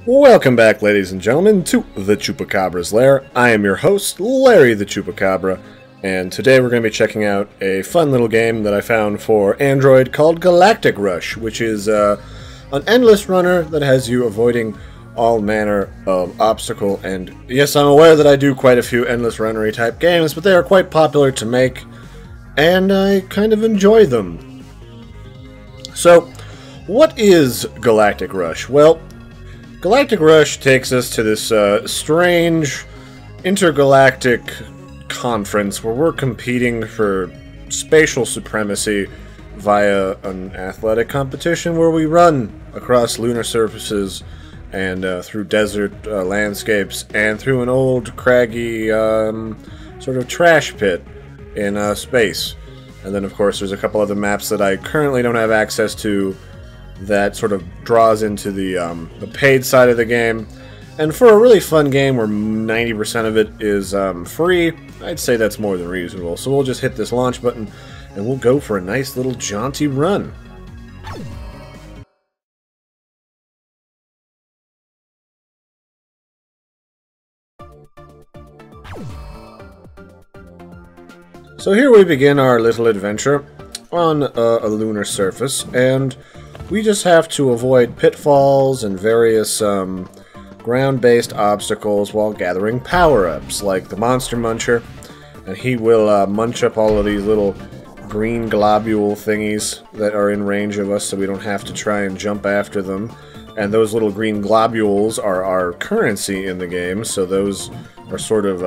Welcome back, ladies and gentlemen, to the Chupacabra's Lair. I am your host, Larry the Chupacabra, and today we're going to be checking out a fun little game that I found for Android called Galactic Rush, which is an endless runner that has you avoiding all manner of obstacle. And yes, I'm aware that I do quite a few endless runnery type games, but they are quite popular to make, and I kind of enjoy them. So, what is Galactic Rush? Well, Galactic Rush takes us to this strange intergalactic conference where we're competing for spatial supremacy via an athletic competition where we run across lunar surfaces and through desert landscapes and through an old craggy sort of trash pit in space. And then of course there's a couple other maps that I currently don't have access to that sort of draws into the paid side of the game. And for a really fun game where 90% of it is free, I'd say that's more than reasonable. So we'll just hit this launch button and we'll go for a nice little jaunty run. So here we begin our little adventure on a lunar surface, and we just have to avoid pitfalls and various ground-based obstacles while gathering power-ups, like the Monster Muncher, and he will munch up all of these little green globule thingies that are in range of us so we don't have to try and jump after them. And those little green globules are our currency in the game, so those are sort of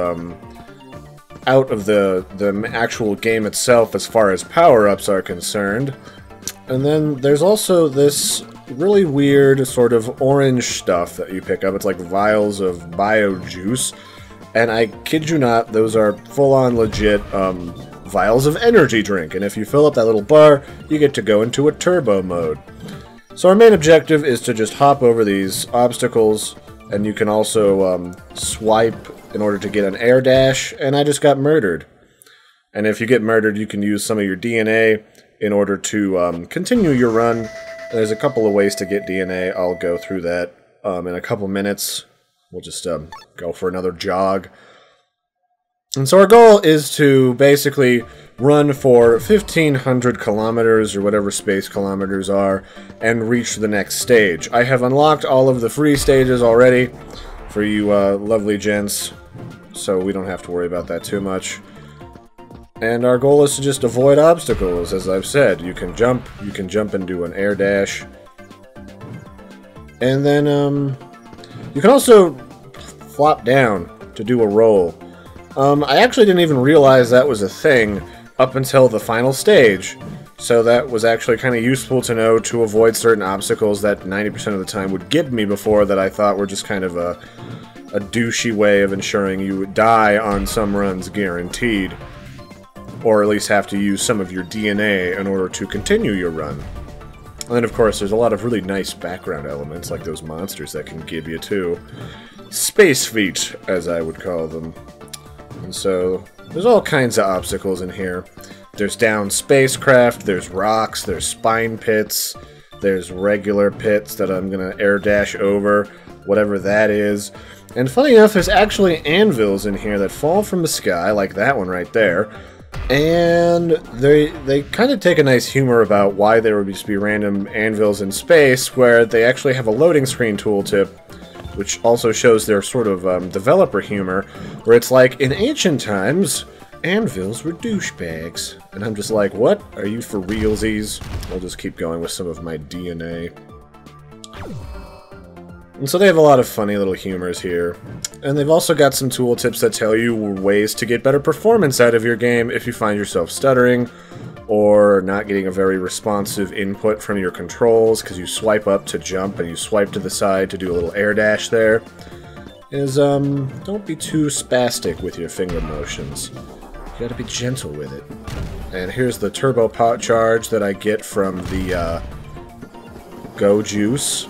out of the actual game itself as far as power-ups are concerned. And then there's also this really weird sort of orange stuff that you pick up. It's like vials of bio juice, and I kid you not, those are full-on legit vials of energy drink, and if you fill up that little bar, you get to go into a turbo mode. So our main objective is to just hop over these obstacles, and you can also swipe in order to get an air dash, and I just got murdered. And if you get murdered, you can use some of your DNA in order to continue your run. There's a couple of ways to get DNA. I'll go through that in a couple minutes. We'll just go for another jog. And so our goal is to basically run for 1,500 kilometers, or whatever space kilometers are, and reach the next stage. I have unlocked all of the free stages already for you lovely gents, so we don't have to worry about that too much. And our goal is to just avoid obstacles, as I've said. You can jump and do an air dash. And then, you can also flop down to do a roll. I actually didn't even realize that was a thing up until the final stage. So that was actually kind of useful to know to avoid certain obstacles that 90% of the time would give me before, that I thought were just kind of a douchey way of ensuring you would die on some runs guaranteed. Or at least have to use some of your DNA in order to continue your run. And then, of course, there's a lot of really nice background elements, like those monsters that can give you, too. Space feet, as I would call them. And so, there's all kinds of obstacles in here. There's downed spacecraft, there's rocks, there's spine pits, there's regular pits that I'm gonna air dash over, whatever that is. And funny enough, there's actually anvils in here that fall from the sky, like that one right there. And they kind of take a nice humor about why there would just be random anvils in space, where they actually have a loading screen tooltip, which also shows their sort of developer humor, where it's like, in ancient times, anvils were douchebags. And I'm just like, what? Are you for realsies? I'll just keep going with some of my DNA. And so they have a lot of funny little humors here. And they've also got some tooltips that tell you ways to get better performance out of your game if you find yourself stuttering, or not getting a very responsive input from your controls, because you swipe up to jump and you swipe to the side to do a little air dash there. Don't be too spastic with your finger motions. You gotta be gentle with it. And here's the turbo pot charge that I get from the Go Juice.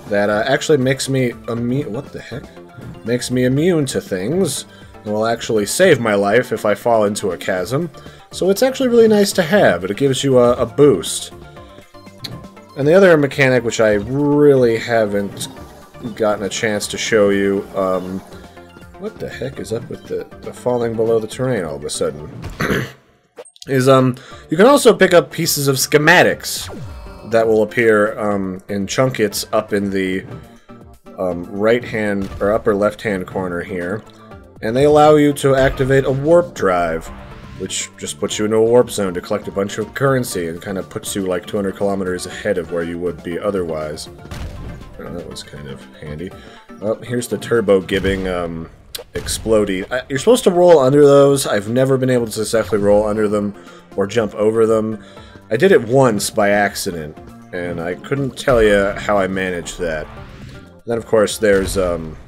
That actually makes me immune. What the heck? Makes me immune to things, and will actually save my life if I fall into a chasm. So it's actually really nice to have. It gives you a boost. And the other mechanic, which I really haven't gotten a chance to show you. What the heck is up with the falling below the terrain all of a sudden? Is you can also pick up pieces of schematics that will appear in chunkets up in the right hand or upper left hand corner here, and they allow you to activate a warp drive, which just puts you into a warp zone to collect a bunch of currency and kind of puts you like 200 kilometers ahead of where you would be otherwise. Oh, that was kind of handy. Oh, here's the turbo gibbing explodey. You're supposed to roll under those. I've never been able to successfully roll under them or jump over them. I did it once by accident, and I couldn't tell you how I managed that. Then, of course, there's,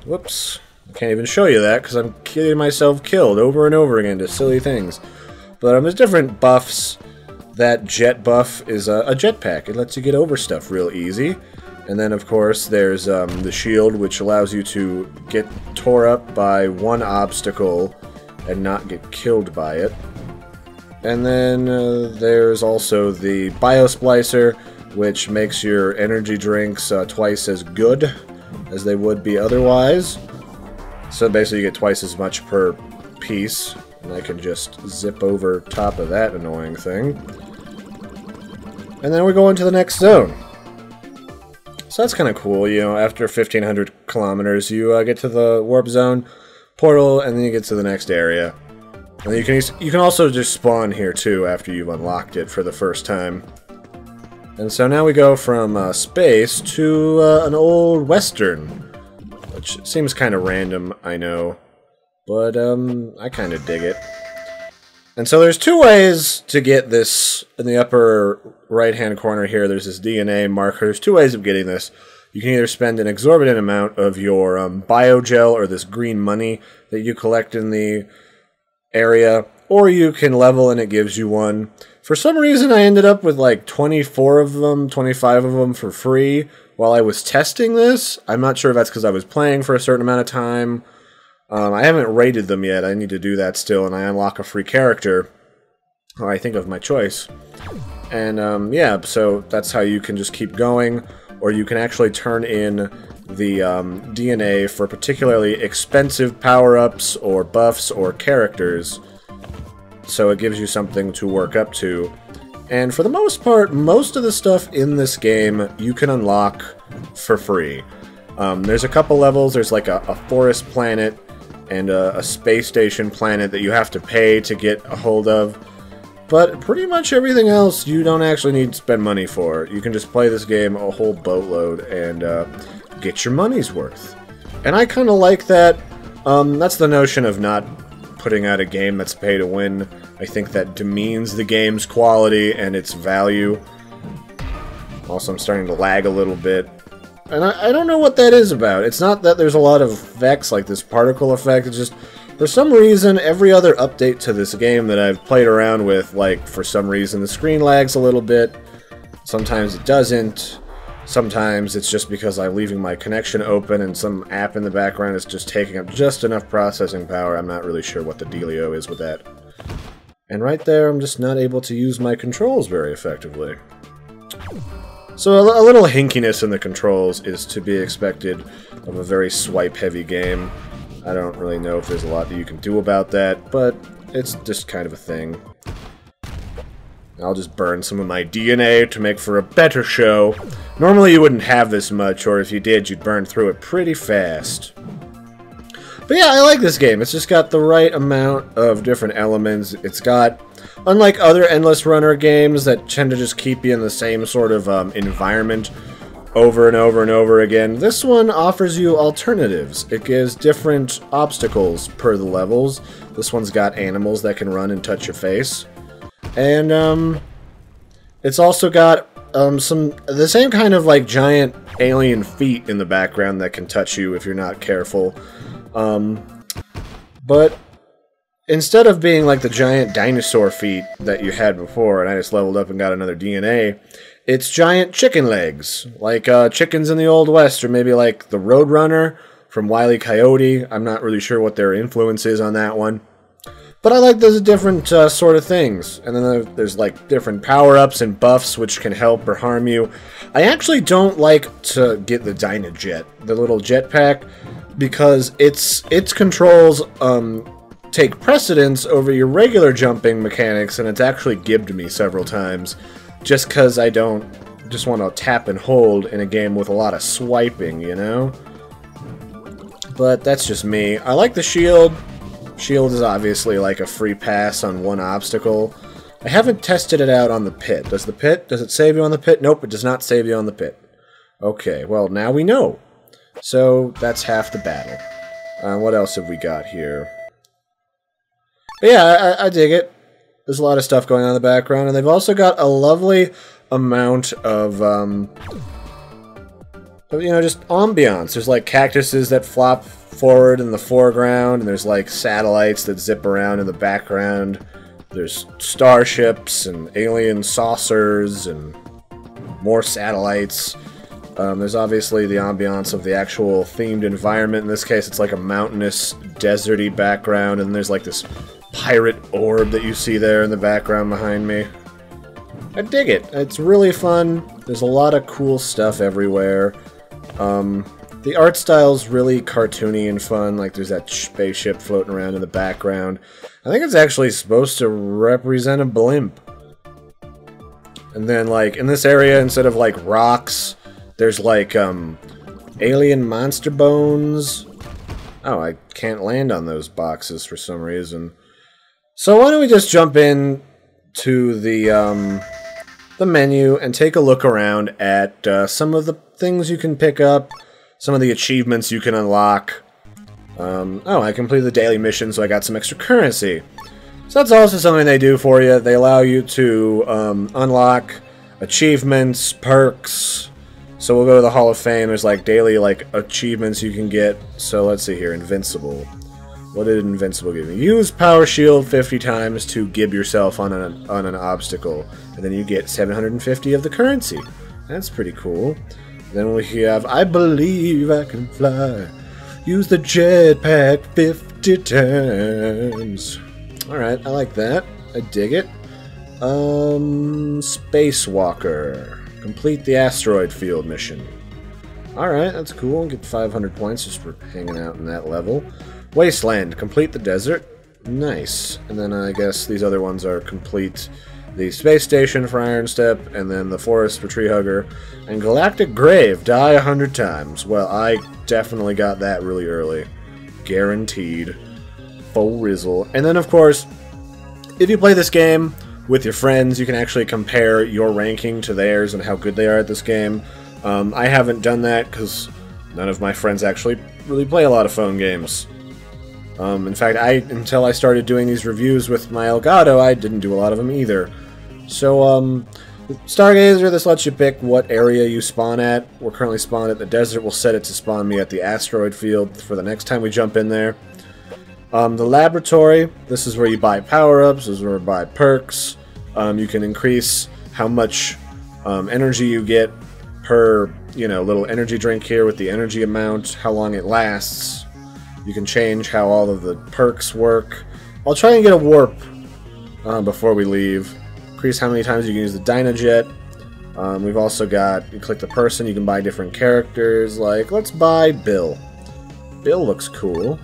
whoops, I can't even show you that because I'm getting myself killed over and over again to silly things. But there's different buffs. That jet buff is a jetpack. It lets you get over stuff real easy. And then, of course, there's the shield, which allows you to get tore up by one obstacle and not get killed by it. And then there's also the biosplicer, which makes your energy drinks twice as good as they would be otherwise. So basically you get twice as much per piece, and I can just zip over top of that annoying thing. And then we go into the next zone. So that's kind of cool, you know, after 1,500 kilometers you get to the warp zone portal, and then you get to the next area. And you can also just spawn here too after you've unlocked it for the first time. And so now we go from space to an old western, which seems kind of random, I know, but I kind of dig it. And so there's two ways to get this. In the upper right-hand corner here, there's this DNA marker. There's two ways of getting this. You can either spend an exorbitant amount of your biogel or this green money that you collect in the area, or you can level and it gives you one. For some reason I ended up with like 24 of them, 25 of them for free while I was testing this. I'm not sure if that's because I was playing for a certain amount of time. I haven't rated them yet. I need to do that still, and I unlock a free character, or I think of my choice. And yeah, so that's how you can just keep going, or you can actually turn in the DNA for particularly expensive power-ups or buffs or characters, so it gives you something to work up to. And for the most part, most of the stuff in this game you can unlock for free. There's a couple levels. There's like a forest planet and a space station planet that you have to pay to get a hold of. But pretty much everything else you don't actually need to spend money for. You can just play this game a whole boatload and get your money's worth. And I kind of like that. That's the notion of not putting out a game that's pay to win. I think that demeans the game's quality and its value. Also, I'm starting to lag a little bit. And I don't know what that is about. It's not that there's a lot of effects, like this particle effect. It's just, for some reason, every other update to this game that I've played around with, like, for some reason, the screen lags a little bit. Sometimes it doesn't. Sometimes it's just because I'm leaving my connection open and some app in the background is just taking up just enough processing power. I'm not really sure what the dealio is with that. And right there, I'm just not able to use my controls very effectively. So a little hinkiness in the controls is to be expected of a very swipe-heavy game. I don't really know if there's a lot that you can do about that, but it's just kind of a thing. I'll just burn some of my DNA to make for a better show. Normally you wouldn't have this much, or if you did, you'd burn through it pretty fast. But yeah, I like this game. It's just got the right amount of different elements. It's got, unlike other Endless Runner games that tend to just keep you in the same sort of environment over and over and over again, this one offers you alternatives. It gives different obstacles per the levels. This one's got animals that can run and touch your face. And it's also got the same kind of like giant alien feet in the background that can touch you if you're not careful. But instead of being like the giant dinosaur feet that you had before, and I just leveled up and got another DNA, it's giant chicken legs, like chickens in the Old West, or maybe like the Roadrunner from Wile E. Coyote. I'm not really sure what their influence is on that one. But I like those different sort of things. And then there's like different power-ups and buffs which can help or harm you. I actually don't like to get the Dynajet, the little jetpack, because its controls take precedence over your regular jumping mechanics, and it's actually gibbed me several times just because I don't just want to tap and hold in a game with a lot of swiping, you know? But that's just me. I like the shield. Shield is obviously like a free pass on one obstacle. I haven't tested it out on the pit. Does it save you on the pit? Nope, it does not save you on the pit. Okay, well, now we know. So, that's half the battle. What else have we got here? But yeah, I dig it. There's a lot of stuff going on in the background, and they've also got a lovely amount of, you know, just ambiance. There's like cactuses that flop forward in the foreground, and there's like satellites that zip around in the background. There's starships and alien saucers and more satellites. There's obviously the ambiance of the actual themed environment. In this case, it's like a mountainous, deserty background, and there's like this pirate orb that you see there in the background behind me. I dig it. It's really fun. There's a lot of cool stuff everywhere. The art style's really cartoony and fun. Like, there's that spaceship floating around in the background. I think it's actually supposed to represent a blimp. And then, like, in this area, instead of, like, rocks, there's, like, alien monster bones. Oh, I can't land on those boxes for some reason. So why don't we just jump in to the menu and take a look around at some of the things you can pick up, some of the achievements you can unlock. Oh, I completed the daily mission, so I got some extra currency. So that's also something they do for you. They allow you to unlock achievements, perks. So we'll go to the Hall of Fame. There's like daily like achievements you can get. So let's see here, Invincible. What did Invincible give me? Use Power Shield 50 times to gib yourself on an obstacle, and then you get 750 of the currency. That's pretty cool. Then we have I Believe I Can Fly. Use the jetpack 50 times. Alright, I like that. I dig it. Spacewalker. Complete the asteroid field mission. Alright, that's cool. Get 500 points just for hanging out in that level. Wasteland. Complete the desert. Nice. And then I guess these other ones are complete the space station for Iron Step, and then the forest for Tree Hugger, and Galactic Grave. Die 100 times. Well, I definitely got that really early. Guaranteed. Full rizzle. And then, of course, if you play this game with your friends, you can actually compare your ranking to theirs and how good they are at this game. I haven't done that because none of my friends actually really play a lot of phone games. In fact, until I started doing these reviews with my Elgato, I didn't do a lot of them either. So, Stargazer, this lets you pick what area you spawn at. We're currently spawned at the desert. We'll set it to spawn me at the asteroid field for the next time we jump in there. The laboratory, this is where you buy power-ups, this is where you buy perks. You can increase how much energy you get per, you know, little energy drink here with the energy amount, how long it lasts. You can change how all of the perks work. I'll try and get a warp before we leave. Increase how many times you can use the Dynajet. We've also got, you click the person, you can buy different characters. Like, let's buy Bill. Bill looks cool.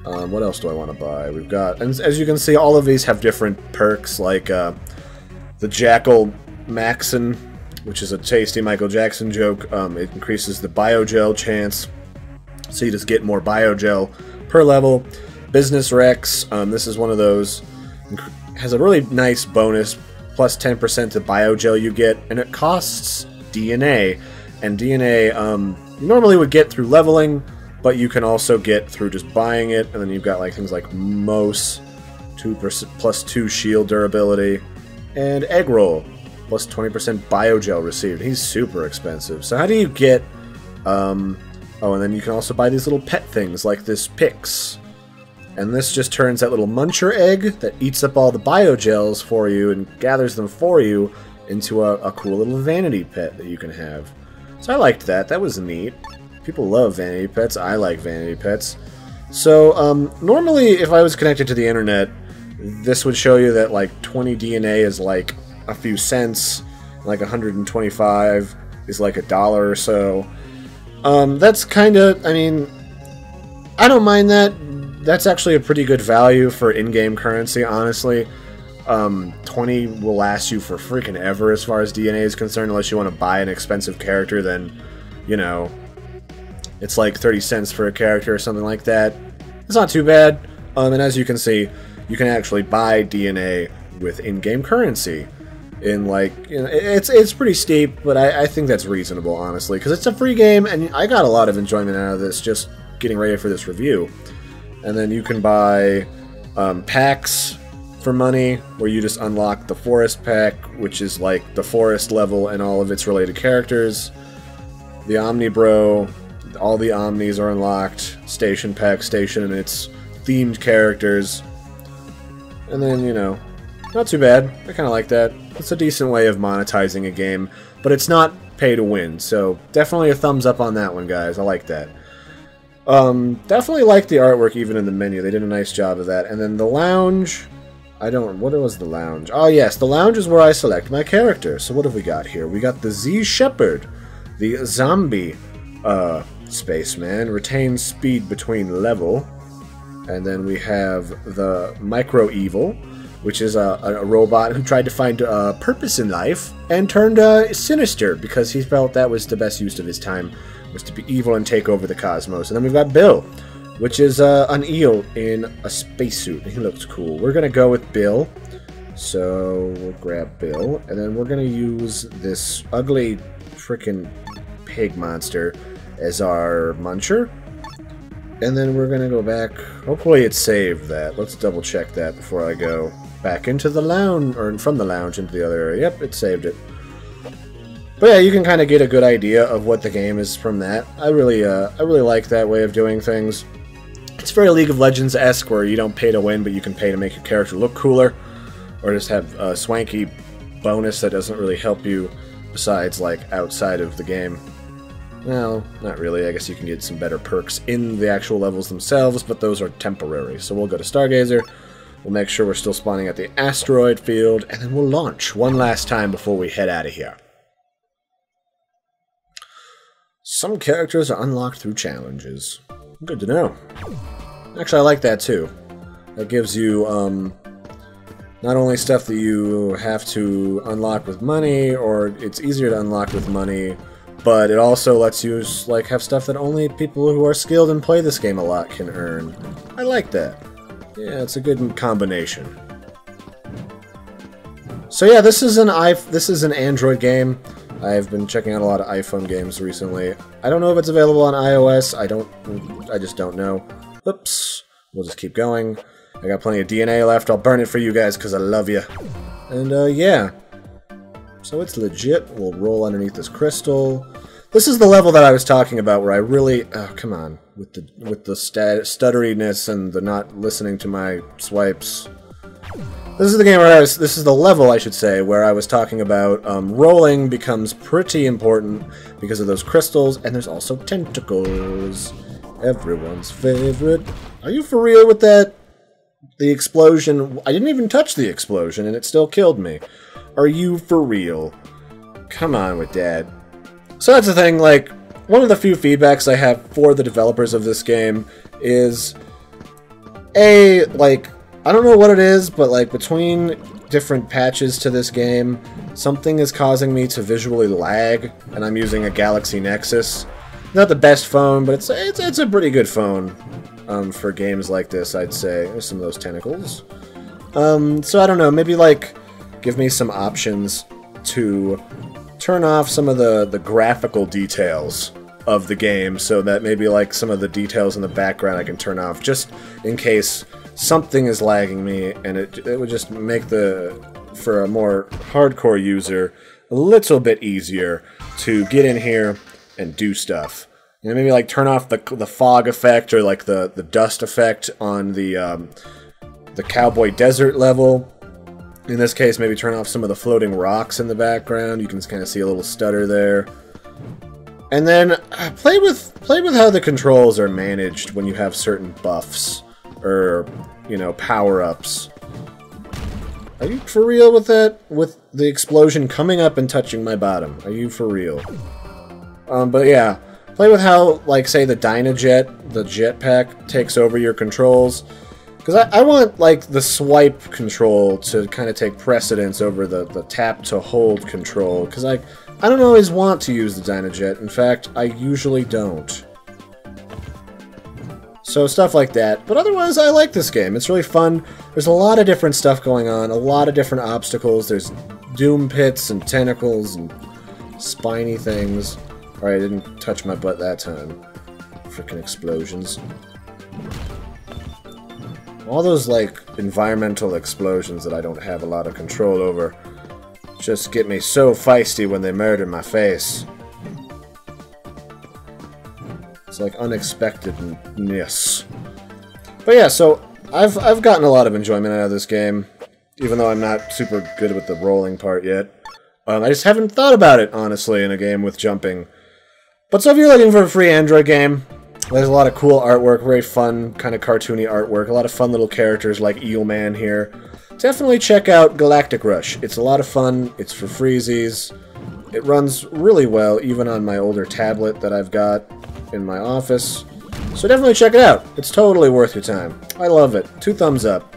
What else do I want to buy? We've got, and as you can see, all of these have different perks, like the Jackal Maxon, which is a tasty Michael Jackson joke. It increases the Biogel chance, so you just get more Biogel per level. Business Rex, this is one of those, has a really nice bonus, plus 10% to Biogel you get, and it costs DNA, and DNA you normally would get through leveling, but you can also get through just buying it, and then you've got like things like Mose, 2% plus 2 shield durability, and Egg Roll, plus 20% Biogel received. He's super expensive. So how do you get, oh, and then you can also buy these little pet things, like this Pix. And this just turns that little muncher egg that eats up all the biogels for you and gathers them for you into a cool little vanity pet that you can have. So I liked that. That was neat. People love vanity pets. I like vanity pets. So, normally if I was connected to the internet, this would show you that like 20 DNA is like a few cents, like 125 is like $1 or so. That's kind of, I mean, I don't mind that. That's actually a pretty good value for in-game currency, honestly. 20 will last you for freaking ever as far as DNA is concerned, unless you want to buy an expensive character, then, you know, it's like 30 cents for a character or something like that. It's not too bad. And as you can see, you can actually buy DNA with in-game currency. In like, you know, it's pretty steep, but I think that's reasonable, honestly, because it's a free game, and I got a lot of enjoyment out of this just getting ready for this review. And then you can buy packs for money, where you just unlock the forest pack, which is like the forest level and all of its related characters. The Omni Bro, all the Omnis are unlocked. Station pack, station and its themed characters. And then, you know, not too bad. I kind of like that. It's a decent way of monetizing a game, but it's not pay to win, so definitely a thumbs up on that one, guys. I like that. Definitely like the artwork even in the menu. They did a nice job of that. And then the lounge, what was the lounge? Oh yes, the lounge is where I select my character. So what have we got here? We got the Z Shepherd, the zombie spaceman, retains speed between level. And then we have the Micro Evil, which is a robot who tried to find purpose in life and turned sinister because he felt that was the best use of his time, was to be evil and take over the cosmos. And then we've got Bill, which is an eel in a spacesuit. He looks cool. We're going to go with Bill. So we'll grab Bill, and then we're going to use this ugly freaking pig monster as our muncher. And then we're going to go back. Hopefully it saved that. Let's double check that before I go back into the lounge, or from the lounge into the other area. Yep, it saved it. But yeah, you can kind of get a good idea of what the game is from that. I really like that way of doing things. It's very League of Legends-esque, where you don't pay to win, but you can pay to make your character look cooler, or just have a swanky bonus that doesn't really help you besides, like, outside of the game. Well, not really. I guess you can get some better perks in the actual levels themselves, but those are temporary. So we'll go to Stargazer, we'll make sure we're still spawning at the asteroid field, and then we'll launch one last time before we head out of here. Some characters are unlocked through challenges. Good to know. Actually, I like that too. That gives you, not only stuff that you have to unlock with money, or it's easier to unlock with money, but it also lets you, like, have stuff that only people who are skilled and play this game a lot can earn. I like that. Yeah, it's a good combination. So yeah, this is an Android game. I've been checking out a lot of iPhone games recently. I don't know if it's available on iOS. I just don't know. Oops. We'll just keep going. I got plenty of DNA left. I'll burn it for you guys because I love you. And yeah. So it's legit. We'll roll underneath this crystal. This is the level that I was talking about, where I really, oh come on, with the stutteriness and the not listening to my swipes. This is the game where this is the level, I should say, where I was talking about rolling becomes pretty important because of those crystals, and there's also tentacles. Everyone's favorite. Are you for real with that? The explosion. I didn't even touch the explosion, and it still killed me. Are you for real? Come on with that. So that's the thing, like, one of the few feedbacks I have for the developers of this game is, like, I don't know what it is, but, like, between different patches to this game, something is causing me to visually lag, and I'm using a Galaxy Nexus. Not the best phone, but it's a pretty good phone for games like this, I'd say. There's some of those tentacles. So I don't know, maybe, like, give me some options to turn off some of the graphical details of the game, so that maybe, like, some of the details in the background I can turn off, just in case something is lagging me, and it would just make for a more hardcore user, a little bit easier to get in here and do stuff. You know, maybe, like, turn off the fog effect, or, like, the dust effect on the Cowboy Desert level. In this case, maybe turn off some of the floating rocks in the background. You can kind of see a little stutter there. And then play with how the controls are managed when you have certain buffs, or you know, power-ups. Are you for real with that? With the explosion coming up and touching my bottom? Are you for real? But yeah, play with how, like, say the Dynajet, the jetpack, takes over your controls. Because I want, like, the swipe control to kind of take precedence over the tap-to-hold control. Because I don't always want to use the Dynajet. In fact, I usually don't. So stuff like that. But otherwise, I like this game. It's really fun. There's a lot of different stuff going on. A lot of different obstacles. There's doom pits and tentacles and spiny things. Alright, I didn't touch my butt that time. Frickin' explosions. All those, like, environmental explosions that I don't have a lot of control over just get me so feisty when they murder my face. It's like unexpectedness. But yeah, so I've gotten a lot of enjoyment out of this game, even though I'm not super good with the rolling part yet. I just haven't thought about it, honestly, in a game with jumping. But so if you're looking for a free Android game, there's a lot of cool artwork, very fun, kind of cartoony artwork, a lot of fun little characters like Eelman here. Definitely check out Galactic Rush. It's a lot of fun, it's for freezies. It runs really well, even on my older tablet that I've got in my office. So definitely check it out. It's totally worth your time. I love it. 2 thumbs up.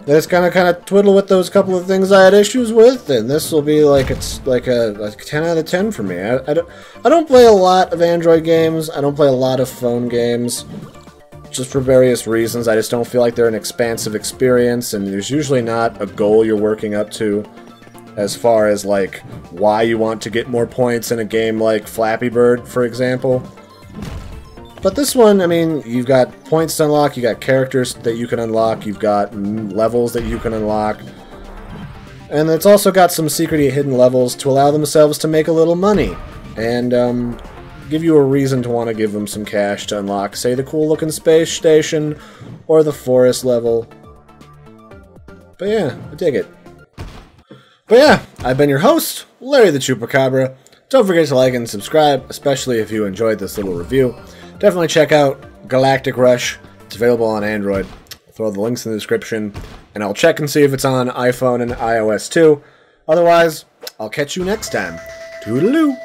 Let's kind of twiddle with those couple of things I had issues with, and this will be like it's like a 10 out of 10 for me. I don't play a lot of Android games. I don't play a lot of phone games, just for various reasons. I just don't feel like they're an expansive experience, and there's usually not a goal you're working up to, as far as like why you want to get more points in a game like Flappy Bird, for example. But this one, I mean, you've got points to unlock, you got characters that you can unlock, you've got levels that you can unlock, and it's also got some secretly hidden levels to allow themselves to make a little money, and give you a reason to want to give them some cash to unlock, say, the cool-looking space station, or the forest level. But yeah, I dig it. But yeah, I've been your host, Larry the Chupacabra. Don't forget to like and subscribe, especially if you enjoyed this little review. Definitely check out Galactic Rush. It's available on Android. I'll throw the links in the description, and I'll check and see if it's on iPhone and iOS too. Otherwise, I'll catch you next time. Toodaloo!